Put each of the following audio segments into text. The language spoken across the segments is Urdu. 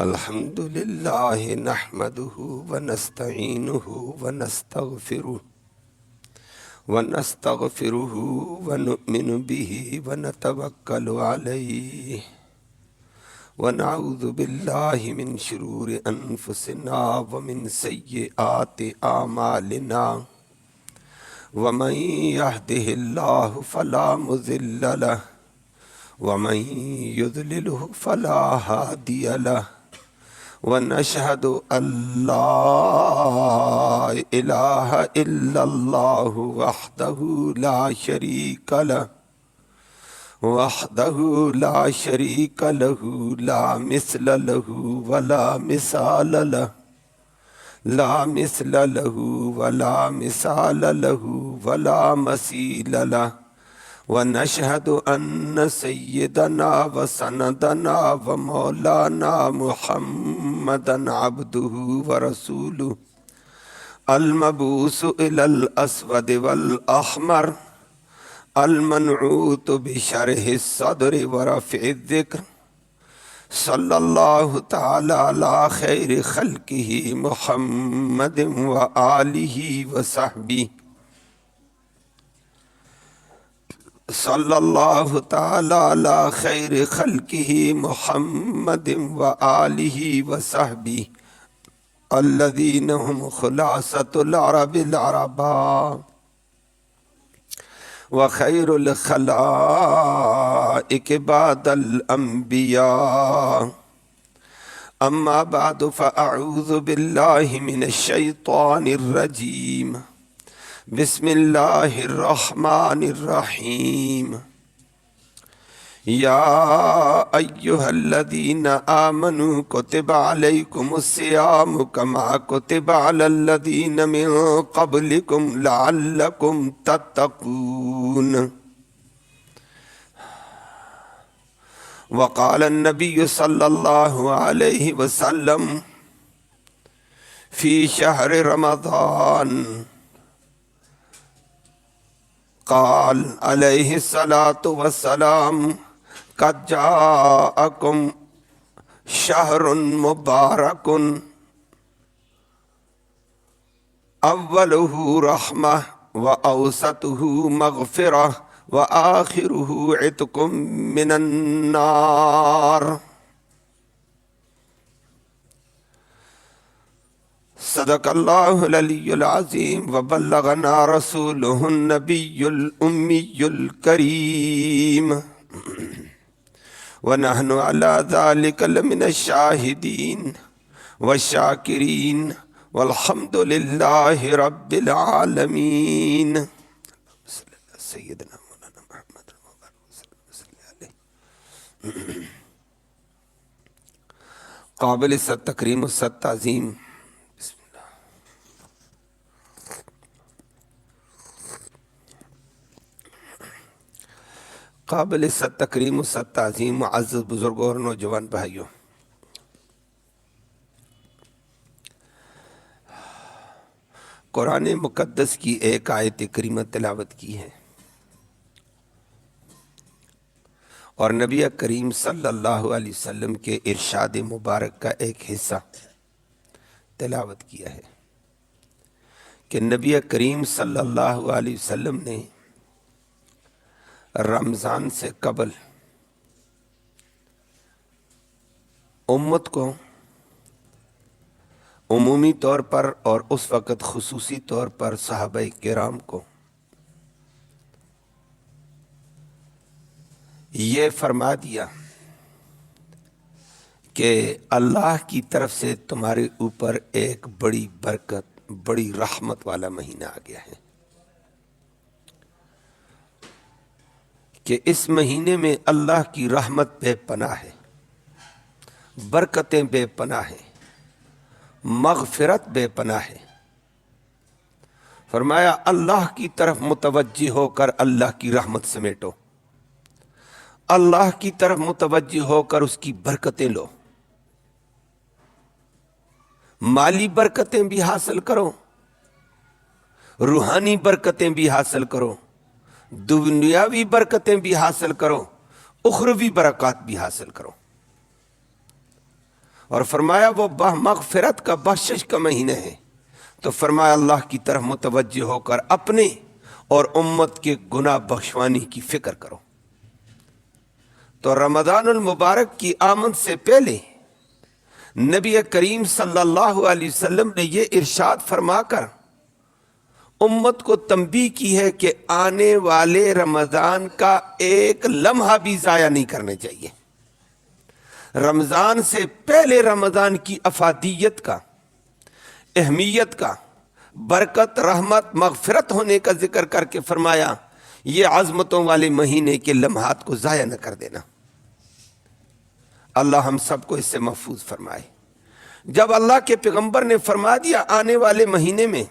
الحمد لله نحمده ونستعينه ونستغفره ونؤمن به ونتوكل عليه ونعوذ بالله من شرور أنفسنا ومن سيئات أعمالنا ومن يهده الله فلا مضل له ومن يضلله فلا هادي له ونشهد أن لا إله إلا الله وحده لا شريك له لا مثل له ولا مثال له ولا مثيل له ونشهد أن سيدنا وسندنا ومولانا محمدا عبده ورسوله المبعوث إلى الأسود والأحمر المنعوت بشرح الصدر ورفع الذكر صلى الله تعالى على خير خلقه محمد وآله وصحبه صلى الله تعالى على خير خلقه محمد وآله وصحبه الذين هم خلاصة العرب العرباء وخير الخلائق بعد الأنبياء أما بعد فأعوذ بالله من الشيطان الرجيم بسم الله الرحمن الرحيم يا أيها الذين آمنوا كتب عليكم الصيام كما كتب على الذين من قبلكم لعلكم تتقون وقال النبي صلى الله عليه وسلم في شهر رمضان قال عليه الصلاة والسلام قد جاءكم شهر مبارك أوله رحمة وأوسطه مغفرة وآخره عتق من النار صدق الله العلي العظيم وبلغنا رسوله النبي الأمي الكريم ونحن على ذلك لمن الشاهدين والشاكرين والحمد لله رب العالمين سيدنا مولانا محمد قابل ست تکریم و ست تعظیم قابل ست تکریم و ست تعظیم معزز بزرگوں اور نوجوان بھائیوں، قرآن مقدس کی ایک آیت کریمہ تلاوت کی ہے اور نبی کریم صلی اللہ علیہ وسلم کے ارشاد مبارک کا ایک حصہ تلاوت کیا ہے کہ نبی کریم صلی اللہ علیہ وسلم نے رمضان سے قبل امت کو عمومی طور پر اور اس وقت خصوصی طور پر صحابہ کرام کو یہ فرما دیا کہ اللہ کی طرف سے تمہارے اوپر ایک بڑی برکت، بڑی رحمت والا مہینہ آ گیا ہے کہ اس مہینے میں اللہ کی رحمت بے پناہ ہے، برکتیں بے پناہ ہیں، مغفرت بے پناہ ہے۔ فرمایا اللہ کی طرف متوجہ ہو کر اللہ کی رحمت سمیٹو، اللہ کی طرف متوجہ ہو کر اس کی برکتیں لو، مالی برکتیں بھی حاصل کرو، روحانی برکتیں بھی حاصل کرو، دنیاوی برکتیں بھی حاصل کرو، اخروی برکات بھی حاصل کرو۔ اور فرمایا وہ مغفرت کا بخشش کا مہینہ ہے، تو فرمایا اللہ کی طرف متوجہ ہو کر اپنے اور امت کے گناہ بخشوانے کی فکر کرو۔ تو رمضان المبارک کی آمد سے پہلے نبی کریم صلی اللہ علیہ وسلم نے یہ ارشاد فرما کر امت کو تنبیہ کی ہے کہ آنے والے رمضان کا ایک لمحہ بھی ضائع نہیں کرنا چاہیے۔ رمضان سے پہلے رمضان کی افادیت کا، اہمیت کا، برکت، رحمت، مغفرت ہونے کا ذکر کر کے فرمایا یہ عظمتوں والے مہینے کے لمحات کو ضائع نہ کر دینا۔ اللہ ہم سب کو اس سے محفوظ فرمائے۔ جب اللہ کے پیغمبر نے فرما دیا آنے والے مہینے میں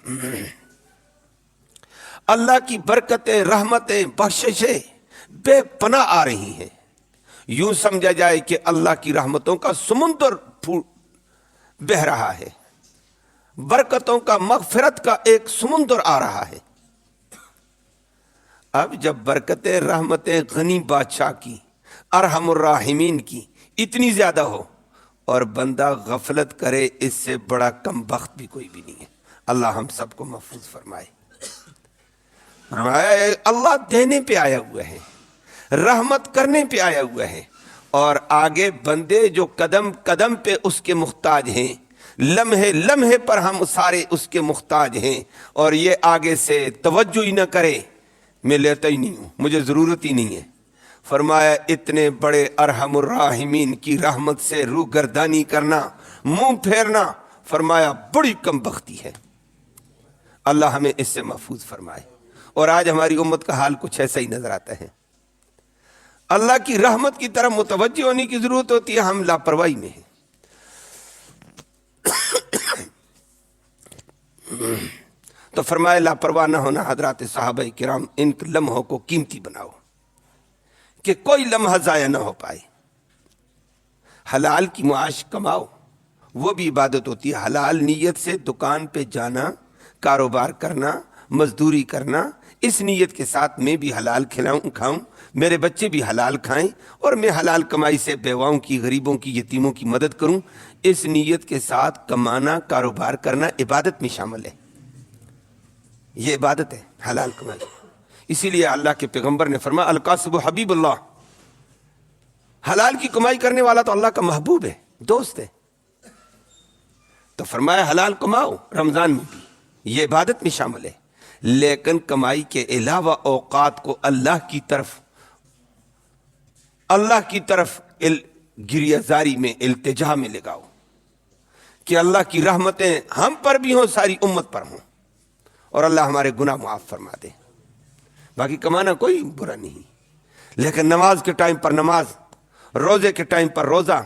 اللہ کی برکتیں، رحمتیں، بخششیں بے پناہ آ رہی ہیں، یوں سمجھا جائے کہ اللہ کی رحمتوں کا سمندر بہہ رہا ہے، برکتوں کا، مغفرت کا ایک سمندر آ رہا ہے۔ اب جب برکتیں، رحمتیں غنی بادشاہ کی، ارحم الراحمین کی اتنی زیادہ ہو اور بندہ غفلت کرے، اس سے بڑا کم بخت بھی کوئی بھی نہیں ہے۔ اللہ ہم سب کو محفوظ فرمائے۔ اللہ دینے پہ آیا ہوا ہے، رحمت کرنے پہ آیا ہوا ہے، اور آگے بندے جو قدم قدم پہ اس کے محتاج ہیں، لمحے لمحے پر ہم سارے اس کے محتاج ہیں، اور یہ آگے سے توجہ ہی نہ کرے میں لیتا ہی نہیں ہوں، مجھے ضرورت ہی نہیں ہے۔ فرمایا اتنے بڑے ارحم الراحمین کی رحمت سے روگردانی کرنا، منہ پھیرنا، فرمایا بڑی کم بختی ہے۔ اللہ ہمیں اس سے محفوظ فرمائے۔ اور آج ہماری امت کا حال کچھ ایسا ہی نظر آتا ہے۔ اللہ کی رحمت کی طرف متوجہ ہونے کی ضرورت ہوتی ہے، ہم لاپرواہی میں ہیں۔ تو فرمایا لاپرواہ نہ ہونا حضرات صحابہ کرام، ان لمحوں کو قیمتی بناؤ کہ کوئی لمحہ ضائع نہ ہو پائے۔ حلال کی معاش کماؤ، وہ بھی عبادت ہوتی ہے۔ حلال نیت سے دکان پہ جانا، کاروبار کرنا، مزدوری کرنا، اس نیت کے ساتھ میں بھی حلال کھاؤں، میرے بچے بھی حلال کھائیں، اور میں حلال کمائی سے بیواؤں کی، غریبوں کی، یتیموں کی مدد کروں، اس نیت کے ساتھ کمانا، کاروبار کرنا عبادت میں شامل ہے۔ یہ عبادت ہے حلال کمائی۔ اسی لیے اللہ کے پیغمبر نے فرمایا القاسب حبیب اللہ، حلال کی کمائی کرنے والا تو اللہ کا محبوب ہے، دوست ہے۔ تو فرمایا حلال کماؤ رمضان میں بھی، یہ عبادت میں شامل ہے، لیکن کمائی کے علاوہ اوقات کو اللہ کی طرف گریہ زاری میں، التجا میں لگاؤ کہ اللہ کی رحمتیں ہم پر بھی ہوں، ساری امت پر ہوں، اور اللہ ہمارے گناہ معاف فرما دے۔ باقی کمانا کوئی برا نہیں، لیکن نماز کے ٹائم پر نماز، روزے کے ٹائم پر روزہ،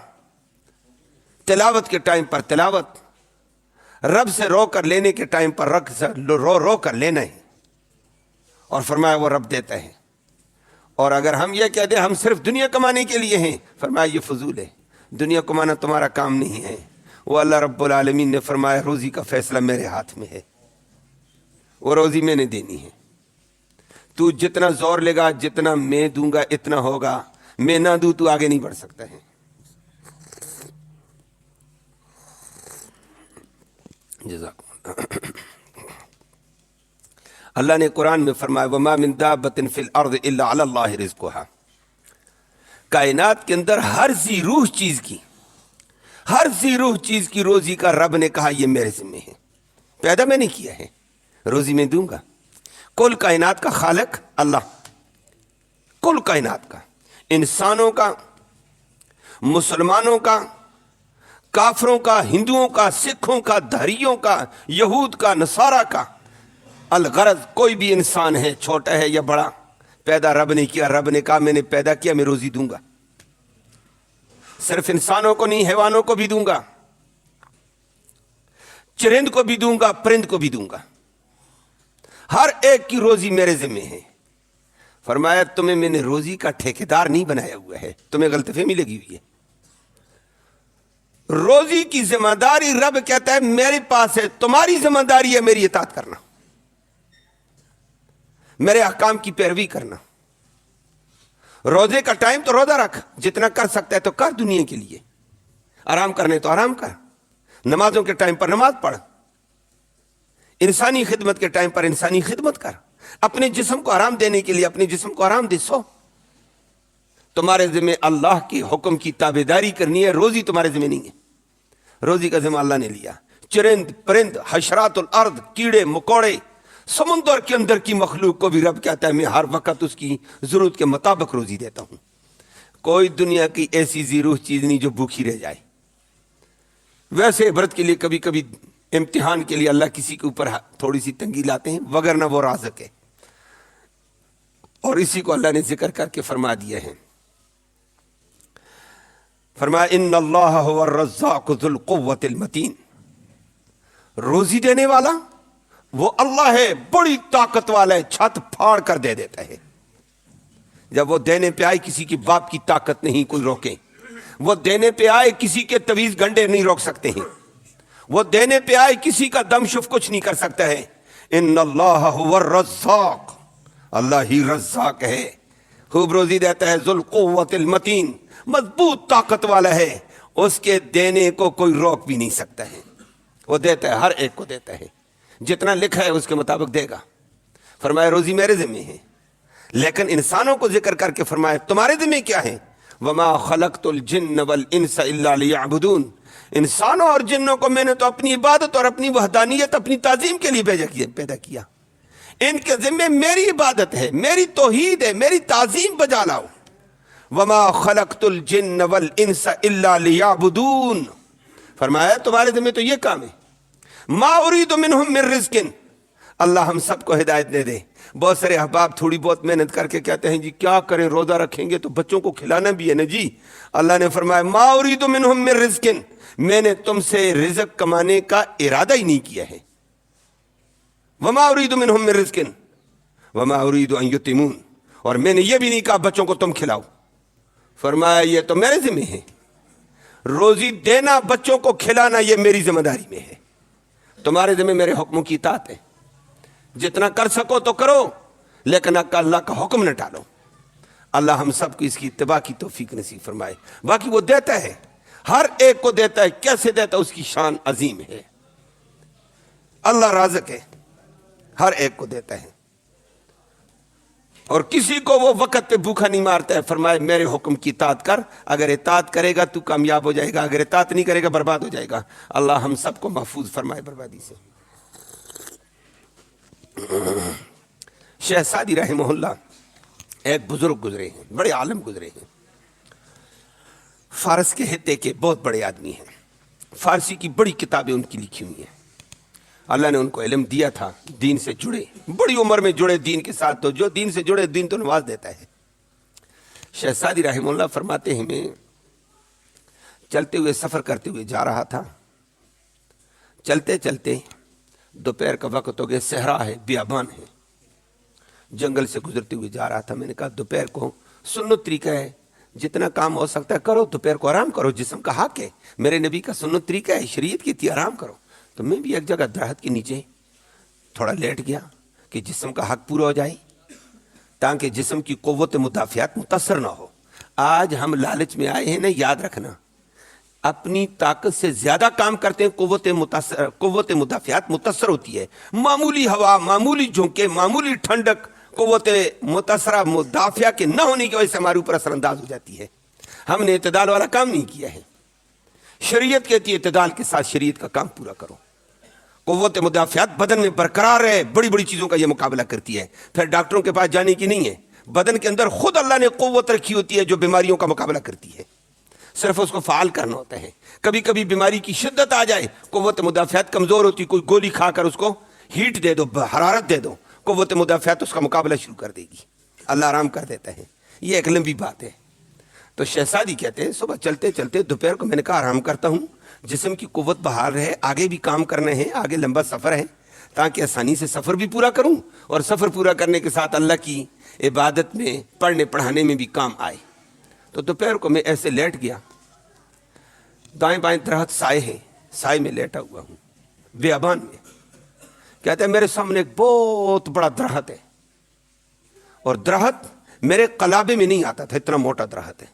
تلاوت کے ٹائم پر تلاوت، رب سے رو کر لینے کے ٹائم پر رو کر لینا ہے، اور فرمایا وہ رب دیتا ہے۔ اور اگر ہم یہ کہہ دیں ہم صرف دنیا کمانے کے لیے ہیں، فرمایا یہ فضول ہے، دنیا کمانا تمہارا کام نہیں ہے۔ وہ اللہ رب العالمین نے فرمایا روزی کا فیصلہ میرے ہاتھ میں ہے، وہ روزی میں نے دینی ہے، تو جتنا زور لے گا، جتنا میں دوں گا اتنا ہوگا، میں نہ دوں تو آگے نہیں بڑھ سکتا ہے۔ جزاکم اللہ۔ اللہ نے قرآن میں فرمایا وَمَا مِن دَابَّةٍ فِي الْأَرْضِ إِلَّا عَلَى اللَّهِ رِزْقُهَا، کائنات کے اندر ہر ذی روح چیز کی روزی کا رب نے کہا یہ میرے ذمہ ہے، پیدا میں نے کیا ہے، روزی میں دوں گا۔ کل کائنات کا خالق اللہ، کل کائنات کا، انسانوں کا، مسلمانوں کا، کافروں کا، ہندوؤں کا، سکھوں کا، دھریوں کا، یہود کا، نصارہ کا، الغرض کوئی بھی انسان ہے، چھوٹا ہے یا بڑا، پیدا رب نے کیا، رب نے کہا میں نے پیدا کیا، میں روزی دوں گا۔ صرف انسانوں کو نہیں، حیوانوں کو بھی دوں گا، چرند کو بھی دوں گا، پرند کو بھی دوں گا، ہر ایک کی روزی میرے ذمہ ہے۔ فرمایا تمہیں میں نے روزی کا ٹھیکیدار نہیں بنایا ہوا ہے، تمہیں غلط فہمی لگی ہوئی ہے۔ روزی کی ذمہ داری رب کہتا ہے میرے پاس ہے، تمہاری ذمہ داری ہے میری اطاعت کرنا، میرے احکام کی پیروی کرنا۔ روزے کا ٹائم تو روزہ رکھ، جتنا کر سکتا ہے تو کر دنیا کے لیے، آرام کرنے تو آرام کر، نمازوں کے ٹائم پر نماز پڑھ، انسانی خدمت کے ٹائم پر انسانی خدمت کر، اپنے جسم کو آرام دینے کے لیے اپنے جسم کو آرام دے، سو۔ تمہارے ذمہ اللہ کی حکم کی تابعداری کرنی ہے، روزی تمہارے ذمہ نہیں ہے، روزی کا ذمہ اللہ نے لیا۔ چرند پرند، حشرات الارض، کیڑے مکوڑے، سمندر کے اندر کی مخلوق کو بھی رب کہتا ہے میں ہر وقت اس کی ضرورت کے مطابق روزی دیتا ہوں۔ کوئی دنیا کی ایسی زیروح چیز نہیں جو بھوکھی رہ جائے۔ ویسے عبرت کے لیے کبھی کبھی امتحان کے لیے اللہ کسی کے اوپر تھوڑی سی تنگی لاتے ہیں، وگرنہ وہ رازق ہے، اور اسی کو اللہ نے ذکر کر کے فرما دیا ہے۔ فرمایا ان اللہ هو الرزاق ذو القوة المتین، روزی دینے والا وہ اللہ ہے، بڑی طاقت والا ہے، چھت پھاڑ کر دے دیتا ہے۔ جب وہ دینے پہ آئے کسی کی باپ کی طاقت نہیں کوئی روکے، وہ دینے پہ آئے کسی کے تویز گنڈے نہیں روک سکتے ہیں، وہ دینے پہ آئے کسی کا دم شف کچھ نہیں کر سکتا ہے۔ ان اللہ هو الرزاق، اللہ ہی رزاق ہے، خوب روزی دیتا ہے، ذو القوة المتین، مضبوط طاقت والا ہے، اس کے دینے کو کوئی روک بھی نہیں سکتا ہے، وہ دیتا ہے، ہر ایک کو دیتا ہے، جتنا لکھا ہے اس کے مطابق دے گا۔ فرمایا روزی میرے ذمہ ہے، لیکن انسانوں کو ذکر کر کے فرمایا تمہارے ذمہ کیا ہے؟ وما خلقت الجن والانس الا لیعبدون، انسانوں اور جنوں کو میں نے تو اپنی عبادت اور اپنی وحدانیت، اپنی تعظیم کے لیے پیدا کیا، ان کے ذمہ میری عبادت ہے، میری توحید ہے، میری تعظیم بجا لاؤ۔ وما خلقت الجن والانس الا لیعبدون، فرمایا تمہارے ذمہ تو یہ کام ہے۔ ما اريد منهم من رزق، اللہ ہم سب کو ہدایت دے دے۔ بہت سارے احباب تھوڑی بہت محنت کر کے کہتے ہیں جی کیا کریں، روزہ رکھیں گے تو بچوں کو کھلانا بھی ہے نا جی۔ اللہ نے فرمایا ما اريد منهم من رزق، میں نے تم سے رزق کمانے کا ارادہ ہی نہیں کیا ہے۔ وما اريد منهم من رزق وما اريد ان يطعمون، اور میں نے یہ بھی نہیں کہا بچوں کو تم کھلاؤ۔ فرمایا یہ تو میرے ذمہ ہے، روزی دینا بچوں کو کھلانا یہ میری ذمہ داری میں ہے، تمہارے ذمہ میرے حکموں کی اطاعت ہے، جتنا کر سکو تو کرو، لیکن اللہ کا حکم نہ ٹالو۔ اللہ ہم سب کو اس کی اتباع کی توفیق نصیب فرمائے۔ باقی وہ دیتا ہے، ہر ایک کو دیتا ہے، کیسے دیتا ہے اس کی شان عظیم ہے۔ اللہ رازق ہے، ہر ایک کو دیتا ہے، اور کسی کو وہ وقت پہ بھوکا نہیں مارتا ہے۔ فرمائے میرے حکم کی اطاعت کر، اگر اطاعت کرے گا تو کامیاب ہو جائے گا، اگر اطاعت نہیں کرے گا برباد ہو جائے گا۔ اللہ ہم سب کو محفوظ فرمائے بربادی سے۔ شیخ سعدی رحمہ اللہ ایک بزرگ گزرے ہیں، بڑے عالم گزرے ہیں، فارس کے خطے کے بہت بڑے آدمی ہیں، فارسی کی بڑی کتابیں ان کی لکھی ہوئی ہیں۔ اللہ نے ان کو علم دیا تھا، دین سے جڑے، بڑی عمر میں جڑے دین کے ساتھ، تو جو دین سے جڑے دین تو نواز دیتا ہے۔ شیخ سعدی رحمہ اللہ فرماتے ہیں میں چلتے ہوئے سفر کرتے ہوئے جا رہا تھا، چلتے چلتے دوپہر کا وقت ہو گیا، صحرا ہے، بیابان ہے، جنگل سے گزرتے ہوئے جا رہا تھا۔ میں نے کہا دوپہر کو سنت طریقہ ہے، جتنا کام ہو سکتا ہے کرو، دوپہر کو آرام کرو، جسم کا حق ہے، میرے نبی کا سنت طریقہ ہے، شریعت کی تھی، آرام کرو۔ تو میں بھی ایک جگہ درخت کے نیچے تھوڑا لیٹ گیا کہ جسم کا حق پورا ہو جائے، تاکہ جسم کی قوت مدافعت متاثر نہ ہو۔ آج ہم لالچ میں آئے ہیں نا، یاد رکھنا اپنی طاقت سے زیادہ کام کرتے ہیں، قوت مدافعت متاثر ہوتی ہے، معمولی ہوا، معمولی جھونکے، معمولی ٹھنڈک قوت متاثرہ مدافعہ کے نہ ہونے کی وجہ سے ہمارے اوپر اثر انداز ہو جاتی ہے۔ ہم نے اعتدال والا کام نہیں کیا ہے۔ شریعت کہتی ہے اعتدال کے ساتھ شریعت کا کام پورا کرو، قوت مدافعت بدن میں برقرار ہے، بڑی بڑی چیزوں کا یہ مقابلہ کرتی ہے، پھر ڈاکٹروں کے پاس جانے کی نہیں ہے۔ بدن کے اندر خود اللہ نے قوت رکھی ہوتی ہے جو بیماریوں کا مقابلہ کرتی ہے، صرف اس کو فعال کرنا ہوتا ہے۔ کبھی کبھی بیماری کی شدت آ جائے، قوت مدافعت کمزور ہوتی، کوئی گولی کھا کر اس کو ہیٹ دے دو، حرارت دے دو، قوت مدافعت اس کا مقابلہ شروع کر دے گی، اللہ آرام کر دیتا ہے۔ یہ ایک لمبی بات ہے۔ تو شیخ سعدی کہتے ہیں صبح چلتے چلتے دوپہر کو میں نے کہا آرام کرتا ہوں، جسم کی قوت بحال رہے، آگے بھی کام کرنے ہیں، آگے لمبا سفر ہے، تاکہ آسانی سے سفر بھی پورا کروں، اور سفر پورا کرنے کے ساتھ اللہ کی عبادت میں پڑھنے پڑھانے میں بھی کام آئے۔ تو دوپہر کو میں ایسے لیٹ گیا، دائیں بائیں درخت سائے ہیں، سائے میں لیٹا ہوا ہوں بیابان میں۔ کہتے ہیں میرے سامنے ایک بہت بڑا درخت ہے، اور درخت میرے قلابے میں نہیں آتا تھا، اتنا موٹا درخت ہے،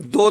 2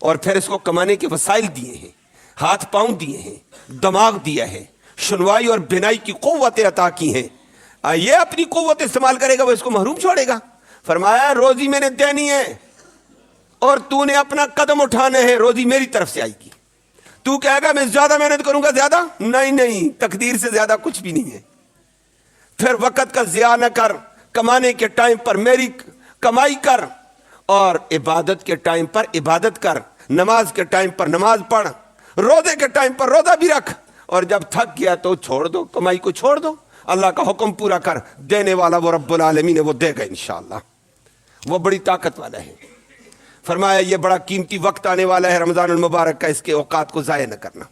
اور پھر اس کو کمانے کے وسائل دیے ہیں، ہاتھ پاؤں دیے ہیں، دماغ دیا ہے، سنوائی اور بینائی کی قوتیں عطا کی ہیں، یہ اپنی قوت استعمال کرے گا وہ اس کو محروم چھوڑے گا؟ فرمایا روزی میں نے دینی ہے اور تو نے اپنا قدم اٹھانا ہے، روزی میری طرف سے آئے گی۔ تو کہے گا میں زیادہ محنت کروں گا، زیادہ نہیں، تقدیر سے زیادہ کچھ بھی نہیں ہے۔ پھر وقت کا ضیاع نہ کر، کمانے کے ٹائم پر میری کمائی کر اور عبادت کے ٹائم پر عبادت کر، نماز کے ٹائم پر نماز پڑھ، روزے کے ٹائم پر روزہ بھی رکھ، اور جب تھک گیا تو چھوڑ دو، کمائی کو چھوڑ دو، اللہ کا حکم پورا کر، دینے والا وہ رب العالمین ہے، وہ دے گا انشاءاللہ، وہ بڑی طاقت والا ہے۔ فرمایا یہ بڑا قیمتی وقت آنے والا ہے رمضان المبارک کا، اس کے اوقات کو ضائع نہ کرنا،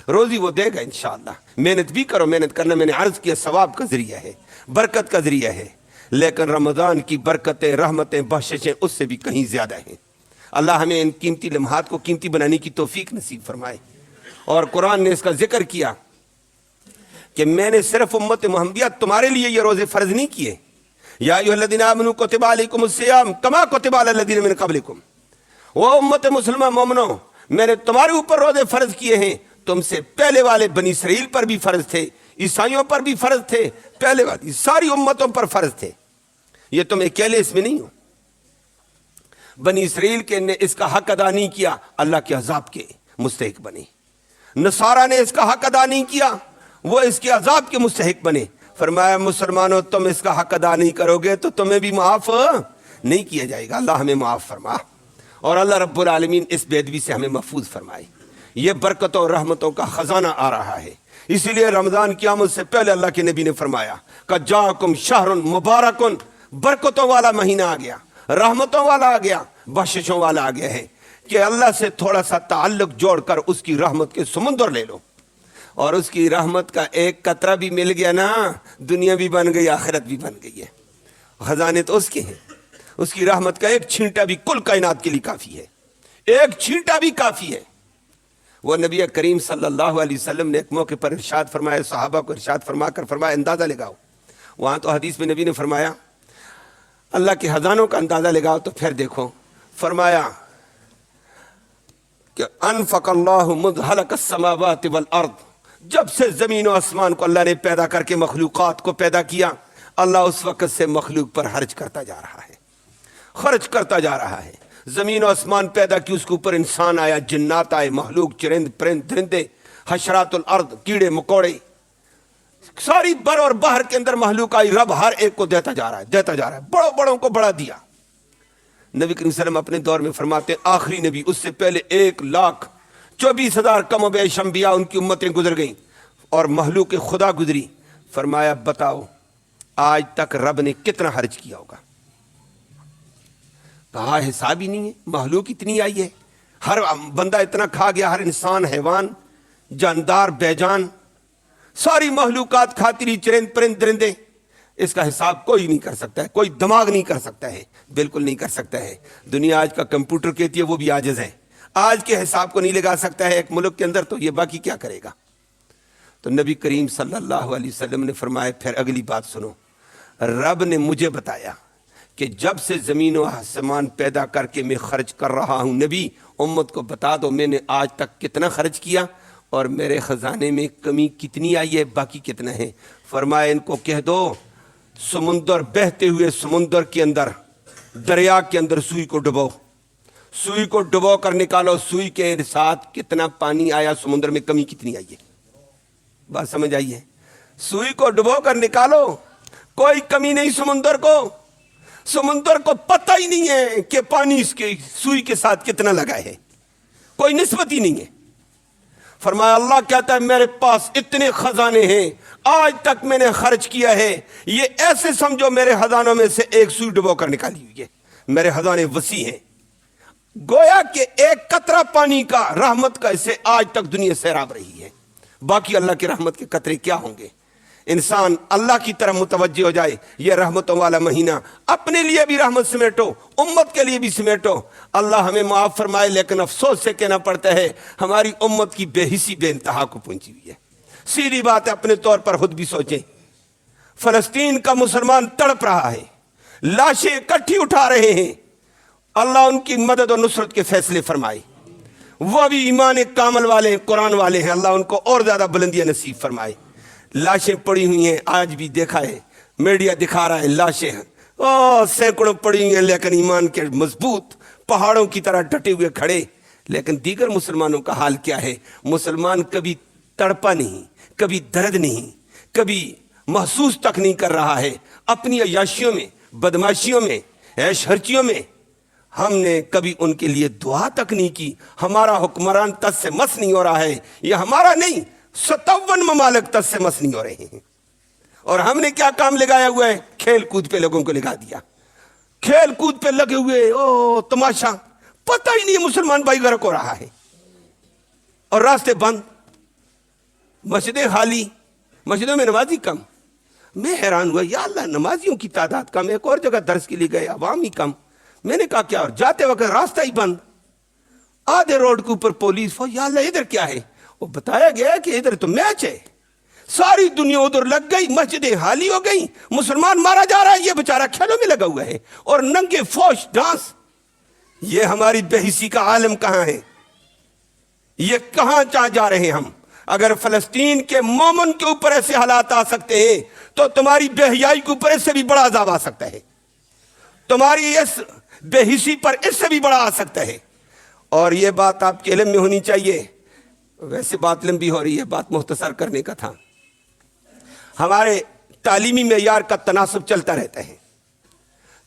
روزی وہ دے گا انشاءاللہ، محنت بھی کرو، محنت کرنا میں نے عرض کیا ثواب کا ذریعہ ہے، برکت کا ذریعہ ہے، لیکن رمضان کی برکتیں، رحمتیں، بخششیں اس سے بھی کہیں زیادہ ہیں۔ اللہ ہمیں ان قیمتی لمحات کو قیمتی بنانے کی توفیق نصیب فرمائے۔ اور قرآن نے اس کا ذکر کیا کہ میں نے صرف امت محمدیہ تمہارے لیے یہ روزے فرض نہیں کیے، یا ایھا الذین آمنوا کتب علیکم الصیام کما کتب علی الذین من قبلکم، وہ امت مسلمہ مومنو میں نے تمہارے اوپر روزے فرض کیے ہیں، تم سے پہلے والے بنی اسرائیل پر بھی فرض تھے، عیسائیوں پر بھی فرض تھے، پہلے والی ساری امتوں پر فرض تھے، یہ تم اکیلے اس میں نہیں ہو۔ بنی اسرائیل کے نے اس کا حق ادا نہیں کیا، اللہ کے عذاب کے مستحق بنے۔ نصارہ نے اس کا حق ادا نہیں کیا، وہ اس کے عذاب کے مستحق بنے۔ فرمایا مسلمانوں تم اس کا حق ادا نہیں کرو گے تو تمہیں بھی معاف نہیں کیا جائے گا، اللہ ہمیں معاف فرما، اور اللہ رب العالمین اس بے ادبی سے ہمیں محفوظ فرمائے۔ یہ برکتوں اور رحمتوں کا خزانہ آ رہا ہے، اسی لیے رمضان کی آمد سے پہلے اللہ کے نبی نے فرمایا کہ جاءکم شہر مبارک، برکتوں والا مہینہ آ گیا، رحمتوں والا آ گیا، بخششوں والا آ گیا ہے، کہ اللہ سے تھوڑا سا تعلق جوڑ کر اس کی رحمت کے سمندر لے لو، اور اس کی رحمت کا ایک قطرہ بھی مل گیا نا، دنیا بھی بن گئی، آخرت بھی بن گئی ہے۔ خزانے تو اس کے ہیں، اس کی رحمت کا ایک چھینٹا بھی کل کائنات کے لیے کافی ہے، ایک چھینٹا بھی کافی ہے۔ وہ نبی کریم صلی اللہ علیہ وسلم نے ایک موقع پر ارشاد فرمایا، صحابہ کو ارشاد فرما کر فرمایا اندازہ لگاؤ، وہاں تو حدیث میں نبی نے فرمایا اللہ کے خزانوں کا اندازہ لگاؤ، تو پھر دیکھو فرمایا کہ انفق اللہ مذ خلق السماوات والارض، جب سے زمین و آسمان کو اللہ نے پیدا کر کے مخلوقات کو پیدا کیا، اللہ اس وقت سے مخلوق پر خرچ کرتا جا رہا ہے، خرچ کرتا جا رہا ہے۔ زمین و آسمان پیدا کی، اس کے اوپر انسان آیا، جنات آئے، مخلوق، چرند پرند درندے، حشرات الارض، کیڑے مکوڑے، ساری بر اور بحر کے اندر مخلوق آئی، رب ہر ایک کو دیتا جا رہا ہے، دیتا جا رہا ہے، بڑوں بڑوں کو بڑا دیا۔ نبی کریم صلی اللہ علیہ وسلم اپنے دور میں فرماتے ہیں آخری نبی، اس سے پہلے 1,24,000 کم و بیش انبیاء ان کی امتیں گزر گئیں اور مخلوق خدا گزری، فرمایا بتاؤ آج تک رب نے کتنا خرچ کیا ہوگا؟ کہا حساب ہی نہیں ہے، مخلوق اتنی آئی ہے، ہر بندہ اتنا کھا گیا، ہر انسان، حیوان، جاندار، بے جان، ساری مخلوقات کھاتی رہی، چرند پرند درندے، اس کا حساب کوئی نہیں کر سکتا ہے، کوئی دماغ نہیں کر سکتا ہے، بالکل نہیں کر سکتا ہے۔ دنیا آج کا کمپیوٹر کہتی ہے وہ بھی عاجز ہے، آج کے حساب کو نہیں لگا سکتا ہے ایک ملک کے اندر، تو یہ باقی کیا کرے گا؟ تو نبی کریم صلی اللہ علیہ وسلم نے فرمایا پھر اگلی بات سنو، رب نے مجھے بتایا کہ جب سے زمین و آسمان پیدا کر کے میں خرچ کر رہا ہوں، نبی امت کو بتا دو میں نے آج تک کتنا خرچ کیا اور میرے خزانے میں کمی کتنی آئی ہے، باقی کتنا ہے؟ فرمایا ان کو کہہ دو سمندر، بہتے ہوئے سمندر کے اندر، دریا کے اندر سوئی کو ڈبو، سوئی کو ڈبو کر نکالو، سوئی کے ساتھ کتنا پانی آیا، سمندر میں کمی کتنی آئی ہے، بات سمجھ آئی ہے؟ سوئی کو ڈبو کر نکالو، کوئی کمی نہیں سمندر کو، سمندر کو پتہ ہی نہیں ہے کہ پانی اس کے سوئی کے ساتھ کتنا لگا ہے، کوئی نسبت ہی نہیں ہے۔ فرمایا اللہ کہتا ہے میرے پاس اتنے خزانے ہیں، آج تک میں نے خرچ کیا ہے، یہ ایسے سمجھو میرے خزانوں میں سے ایک سوئی ڈبو کر نکالی ہوئی ہے، میرے خزانے وسیع ہیں، گویا کہ ایک قطرہ پانی کا رحمت کا اسے آج تک دنیا سیراب رہی ہے، باقی اللہ کی رحمت کے قطرے کیا ہوں گے؟ انسان اللہ کی طرف متوجہ ہو جائے، یہ رحمتوں والا مہینہ، اپنے لیے بھی رحمت سمیٹو، امت کے لیے بھی سمیٹو، اللہ ہمیں معاف فرمائے۔ لیکن افسوس سے کہنا پڑتا ہے ہماری امت کی بے حسی بے انتہا کو پہنچی ہوئی ہے، سیدھی بات ہے، اپنے طور پر خود بھی سوچیں، فلسطین کا مسلمان تڑپ رہا ہے، لاشیں اکٹھی اٹھا رہے ہیں، اللہ ان کی مدد اور نصرت کے فیصلے فرمائے، وہ بھی ایمان کامل والے ہیں، قرآن والے ہیں، اللہ ان کو اور زیادہ بلندیاں نصیب فرمائے۔ لاشیں پڑی ہوئی ہیں، آج بھی دیکھا ہے میڈیا دکھا رہا ہے، لاشیں سینکڑوں پڑی ہوئی ہیں، لیکن ایمان کے مضبوط پہاڑوں کی طرح ڈٹے ہوئے کھڑے۔ لیکن دیگر مسلمانوں کا حال کیا ہے؟ مسلمان کبھی تڑپا نہیں، کبھی درد نہیں، کبھی محسوس تک نہیں کر رہا ہے اپنی عیاشیوں میں، بدماشیوں میں، عیش ہرچیوں میں۔ ہم نے کبھی ان کے لیے دعا تک نہیں کی۔ ہمارا حکمران تس سے مس نہیں ہو رہا ہے، یہ ہمارا نہیں، 57 ممالک تس سے مس نہیں ہو رہے ہیں۔ اور ہم نے کیا کام لگایا ہوا ہے؟ کھیل کود پہ لوگوں کو لگا دیا، کھیل کود پہ لگے ہوئے، تماشا، پتہ ہی نہیں مسلمان بھائی غرق ہو رہا ہے، اور راستے بند، مسجدیں خالی، مسجدوں میں نمازی کم۔ میں حیران ہوا، یا اللہ نمازیوں کی تعداد کم، ایک اور جگہ درس کے لیے گئے، عوام ہی کم۔ میں نے کہا کیا؟ اور جاتے وقت راستہ ہی بند، آدھے روڈ کے اوپر پولیس، یا اللہ ادھر کیا ہے؟ وہ بتایا گیا کہ ادھر تو میچ ہے، ساری دنیا ادھر لگ گئی، مسجدیں خالی ہو گئی، مسلمان مارا جا رہا ہے، یہ بیچارہ کھیلوں میں لگا ہوا ہے، اور ننگے فوش ڈانس۔ یہ ہماری بے حسی کا عالم کہاں ہے؟ یہ کہاں جا رہے ہیں ہم؟ اگر فلسطین کے مومن کے اوپر ایسے حالات آ سکتے ہیں تو تمہاری بے حیائی کے اوپر اس سے بھی بڑا عذاب آ سکتا ہے، تمہاری اس بے حسی پر اس سے بھی بڑا آ سکتا ہے۔ اور یہ بات آپ کے علم میں ہونی چاہیے۔ ویسے بات لمبی ہو رہی ہے، بات مختصر کرنے کا تھا۔ ہمارے تعلیمی معیار کا تناسب چلتا رہتا ہے۔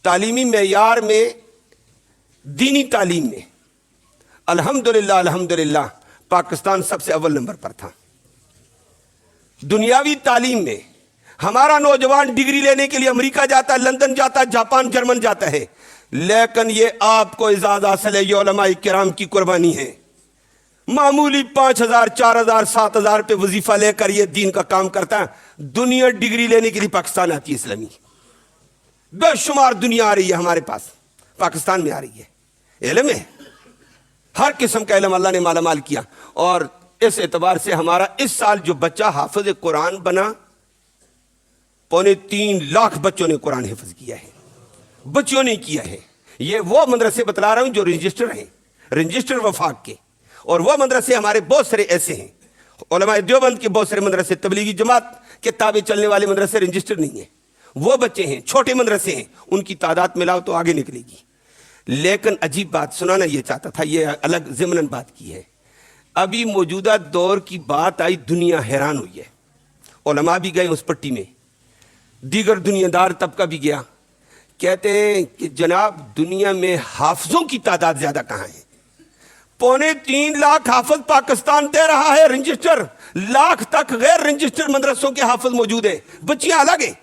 تعلیمی معیار میں، دینی تعلیم میں الحمدللہ پاکستان سب سے اول نمبر پر تھا۔ دنیاوی تعلیم میں ہمارا نوجوان ڈگری لینے کے لیے امریکہ جاتا ہے، لندن جاتا ہے، جاپان، جرمن جاتا ہے، لیکن یہ آپ کو اعزاز حاصل ہے، یہ علماء کرام کی قربانی ہے۔ معمولی 5,000 4,000 7,000 پہ وظیفہ لے کر یہ دین کا کام کرتا ہے۔ دنیا ڈگری لینے کے لیے پاکستان آتی ہے، اسلامی بے شمار دنیا آ رہی ہے ہمارے پاس، پاکستان میں آ رہی ہے۔ علم ہے، ہر قسم کا علم اللہ نے مالا مال کیا۔ اور اس اعتبار سے ہمارا اس سال جو بچہ حافظ قرآن بنا، 3.25 لاکھ بچوں نے قرآن حفظ کیا ہے، بچوں نے کیا ہے۔ یہ وہ مدرسے بتلا رہا ہوں جو رجسٹر ہیں، رجسٹر وفاق کے، اور وہ مدرسے ہمارے بہت سارے ایسے ہیں، علماء دیوبند کے بہت سارے مدرسے، تبلیغی جماعت کے تابع چلنے والے مدرسے رجسٹر نہیں ہیں، وہ بچے ہیں، چھوٹے مدرسے ہیں، ان کی تعداد ملاؤ تو آگے نکلے گی۔ لیکن عجیب بات سنانا یہ چاہتا تھا، یہ الگ ضمناً بات کی ہے۔ ابھی موجودہ دور کی بات آئی، دنیا حیران ہوئی ہے، علماء بھی گئے اس پٹی میں، دیگر دنیا دار طبقہ بھی گیا۔ کہتے ہیں کہ جناب دنیا میں حافظوں کی تعداد زیادہ کہاں ہے؟ 3.25 لاکھ حافظ پاکستان دے رہا ہے، رجسٹر لاکھ تک غیر رجسٹر مدرسوں کے حافظ موجود ہیں، بچیاں الگ ہیں۔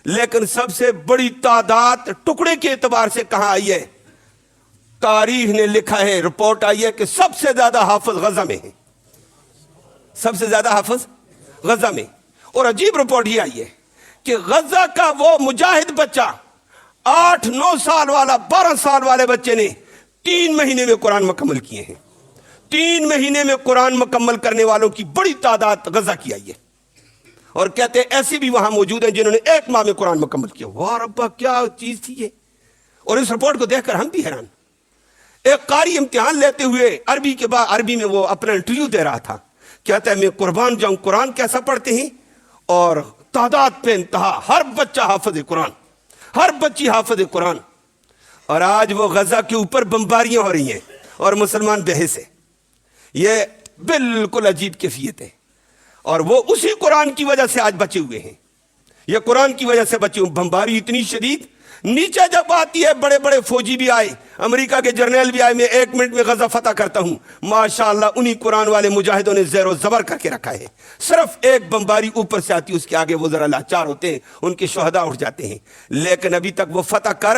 لیکن سب سے بڑی تعداد ٹکڑے کے اعتبار سے کہاں آئی ہے؟ تاریخ نے لکھا ہے، رپورٹ آئی ہے کہ سب سے زیادہ حافظ غزہ میں ہیں، سب سے زیادہ حافظ غزہ میں۔ اور عجیب رپورٹ یہ آئی ہے کہ غزہ کا وہ مجاہد بچہ، 8-9 سال والا، 12 سال والے بچے نے 3 مہینے میں قرآن مکمل کیے ہیں۔ 3 مہینے میں قرآن مکمل کرنے والوں کی بڑی تعداد غزہ کی آئی ہے۔ اور کہتے ہیں ایسی بھی وہاں موجود ہیں جنہوں نے 1 ماہ میں قرآن مکمل کیا۔ واہ ربا، کیا چیز تھی یہ! اور اس رپورٹ کو دیکھ کر ہم بھی حیران۔ ایک قاری امتحان لیتے ہوئے عربی کے بعد عربی میں وہ اپنا انٹرویو دے رہا تھا، کہتا ہے میں قربان جاؤں، قرآن کیسا پڑھتے ہیں؟ اور تعداد پہ انتہا، ہر بچہ حافظ قرآن، ہر بچی حافظ قرآن۔ اور آج وہ غزہ کے اوپر بمباریاں ہو رہی ہیں اور مسلمان بحث ہے۔ یہ بالکل عجیب کیفیت ہے، اور وہ اسی قرآن کی وجہ سے آج بچے ہوئے ہیں۔ یہ قرآن کی وجہ سے بچے ہوئے، بمباری اتنی شدید، نیچے جب آتی ہے بڑے بڑے فوجی بھی آئے، امریکہ کے جرنیل بھی آئے، میں 1 منٹ میں غزہ فتح کرتا ہوں، ماشاءاللہ انہی قرآن والے مجاہدوں نے زیر و زبر کر کے رکھا ہے۔ صرف ایک بمباری اوپر سے آتی ہے، اس کے آگے وہ ذرا لاچار ہوتے ہیں، ان کے شہداء اٹھ جاتے ہیں، لیکن ابھی تک وہ فتح کر،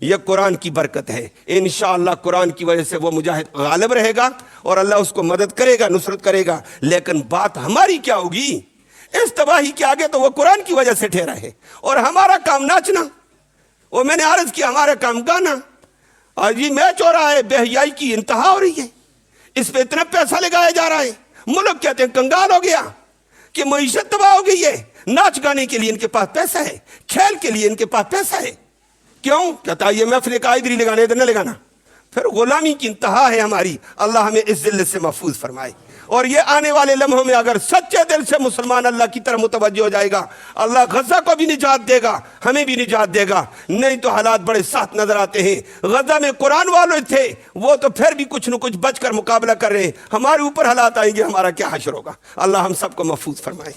یہ قرآن کی برکت ہے۔ انشاءاللہ قرآن کی وجہ سے وہ مجاہد غالب رہے گا اور اللہ اس کو مدد کرے گا، نصرت کرے گا۔ لیکن بات ہماری کیا ہوگی؟ اس تباہی کے آگے تو وہ قرآن کی وجہ سے ٹھہرا ہے، اور ہمارا کام ناچنا، وہ میں نے عرض کیا ہمارا کام گانا۔ آج یہ میچ ہو رہا ہے، بے حیائی کی انتہا ہو رہی ہے، اس پہ اتنا پیسہ لگایا جا رہا ہے، ملک کہتے ہیں کنگال ہو گیا کہ معیشت تباہ ہو گئی ہے۔ ناچ گانے کے لیے ان کے پاس پیسہ ہے، کھیل کے لیے ان کے پاس پیسہ ہے۔ کیوں؟ کہتا ہے یہ محفل کا ادھر ہی لگانا، ادھر نہ لگانا، پھر غلامی کی انتہا ہے ہماری. اللہ ہمیں اس ذلت سے محفوظ فرمائے. اور یہ آنے والے لمحوں میں اگر سچے دل سے مسلمان اللہ کی طرف متوجہ ہو جائے گا، اللہ غزہ کو بھی نجات دے گا، ہمیں بھی نجات دے گا. نہیں تو حالات بڑے سخت نظر آتے ہیں. غزہ میں قرآن والے تھے، وہ تو پھر بھی کچھ نہ کچھ بچ کر مقابلہ کر رہے ہیں. ہمارے اوپر حالات آئیں گے، ہمارا کیا حشر ہوگا. اللہ ہم سب کو محفوظ فرمائے.